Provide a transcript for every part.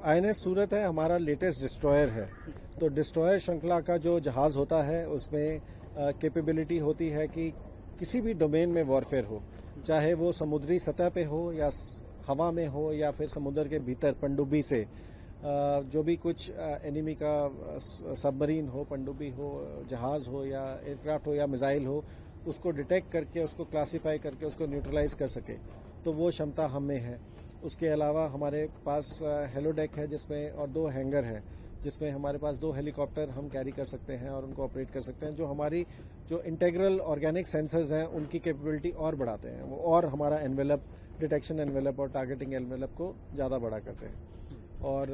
INS सूरत है, हमारा latest destroyer है। तो डिस्ट्रॉयर श्रृंखला का जो जहाज होता है उसमें कैपेबिलिटी होती है कि किसी भी डोमेन में वॉरफेयर हो, चाहे वो समुद्री सतह पे हो या हवा में हो या फिर समुद्र के भीतर पनडुब्बी से, जो भी कुछ एनिमी का सबमरीन हो, पनडुब्बी हो, जहाज हो या एयरक्राफ्ट हो या मिसाइल हो, उसको डिटेक्ट करके, उसको क्लासिफाई करके, उसको न्यूट्रलाइज कर सके, तो वो क्षमता हम में है। उसके अलावा हमारे पास हेलोडेक है जिसमें और 2 हैंगर हैं जिसमें हमारे पास 2 हेलीकॉप्टर हम कैरी कर सकते हैं और उनको ऑपरेट कर सकते हैं, जो हमारी जो इंटेग्रल ऑर्गेनिक सेंसर्स हैं उनकी कैपेबिलिटी और बढ़ाते हैं वो, और हमारा एनवेलप, डिटेक्शन एनवेलप और टारगेटिंग एनवेलप को ज़्यादा बड़ा करते हैं। और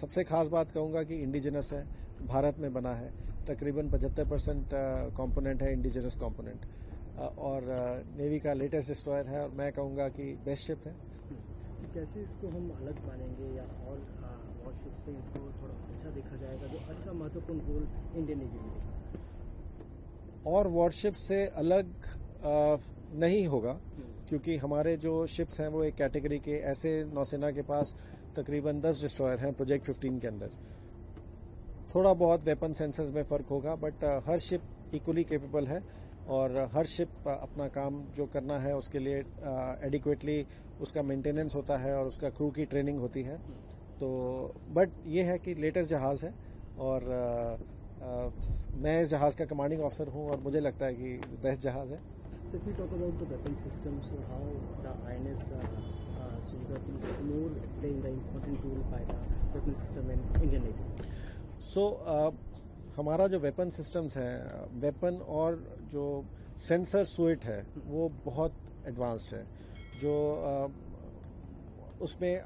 सबसे खास बात कहूँगा कि इंडिजिनस है, भारत में बना है, तकरीबन 75% कॉम्पोनेंट है इंडिजिनस कॉम्पोनेंट, और नेवी का लेटेस्ट डिस्ट्रॉयर है और मैं कहूँगा कि बेस्ट शिप है। कैसे इसको हम अलग मानेंगे या और वॉरशिप से इसको थोड़ा अच्छा देखा जाएगा, जो अच्छा महत्वपूर्ण रोल इंडियन नेवी में? और वॉरशिप से अलग नहीं होगा, क्योंकि हमारे जो शिप्स हैं वो एक कैटेगरी के, ऐसे नौसेना के पास तकरीबन 10 डिस्ट्रॉयर हैं प्रोजेक्ट 15 के अंदर। थोड़ा बहुत वेपन सेंसर्स में फर्क होगा, but her ship equally capable है और हर शिप अपना काम जो करना है उसके लिए एडिक्वेटली उसका मेंटेनेंस होता है और उसका क्रू की ट्रेनिंग होती है। तो बट ये है कि लेटेस्ट जहाज है और मैं इस जहाज का कमांडिंग ऑफिसर हूँ और मुझे लगता है कि बेस्ट जहाज है। So if we talk about the weapon systems, so how the INS Surat is more playing the important role by the weapon system in Indian Navy? So हमारा जो वेपन सिस्टम्स हैं, वेपन और जो sensor suite है वो बहुत advanced है, जो उसमें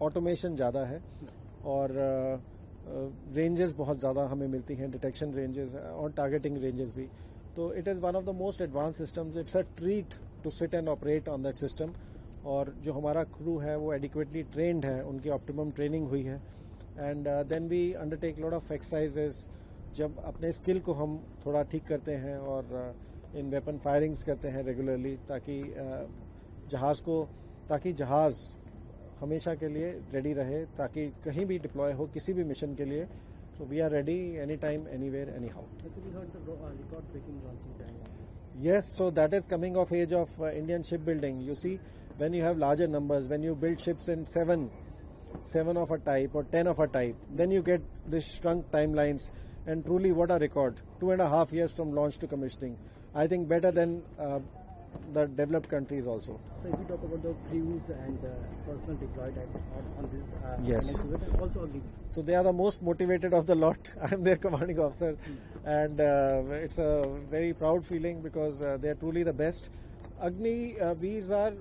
ऑटोमेशन ज़्यादा है और रेंजेस बहुत ज़्यादा हमें मिलती हैं, डिटेक्शन रेंजेस और टारगेटिंग रेंजेस भी। तो it is one of the most advance systems. It's a treat to sit and operate on that system. और जो हमारा क्रू है वो एडिक्वेटली ट्रेंड है, उनकी ऑप्टिमम ट्रेनिंग हुई है, and then we undertake lot of exercises. जब अपने स्किल को हम थोड़ा ठीक करते हैं और इन वेपन फायरिंग्स करते हैं रेगुलरली, ताकि जहाज हमेशा के लिए रेडी रहे, ताकि कहीं भी डिप्लॉय हो किसी भी मिशन के लिए। So we are ready anytime, anywhere, anyhow. Actually, we heard the record-breaking launches. Yes, so that is coming of age of Indian shipbuilding. You see, when you have larger numbers, when you build ships in seven of a type or 10 of a type, then you get this shrunk timelines. And truly, what a record! 2.5 years from launch to commissioning. I think better than the developed countries also. So if we talk about the crews and personnel deployed on this, yes, also agree. So they are the most motivated of the lot. I am their commanding officer, and it's a very proud feeling because they are truly the best. Agniveers are,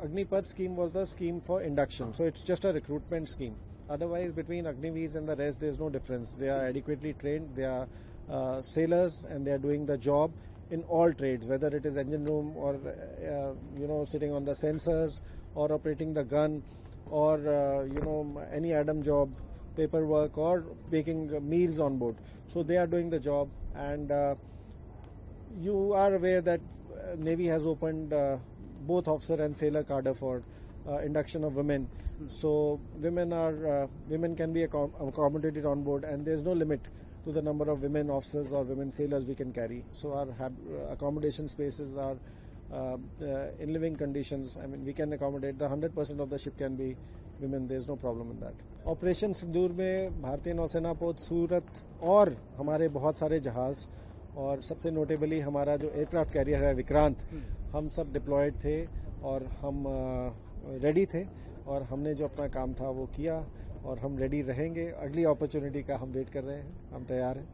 Agnipad scheme was the scheme for induction, so it's just a recruitment scheme. Otherwise, between Agniveers and the rest, there is no difference. They are adequately trained. They are sailors, and they are doing the job in all trades, whether it is engine room or sitting on the sensors or operating the gun or any adam job, paperwork or making meals on board. So they are doing the job, and you are aware that Navy has opened both officer and sailor cadre for induction of women. So women can be accommodated on board, and there is no limit to the number of women officers or women sailors we can carry. So our accommodation spaces are in living conditions. I mean, we can accommodate the 100% of the ship can be women. There is no problem in that. Operation Sindoor में भारतीय नौसेना पोत सूरत और हमारे बहुत सारे जहाज और सबसे नोटेबली हमारा जो एयरक्राफ्ट कैरियर है विक्रांत, हम सब डिप्लॉयड थे और हम रेडी थे और हमने जो अपना काम था वो किया और हम रेडी रहेंगे। अगली अपॉर्चुनिटी का हम वेट कर रहे हैं, हम तैयार हैं।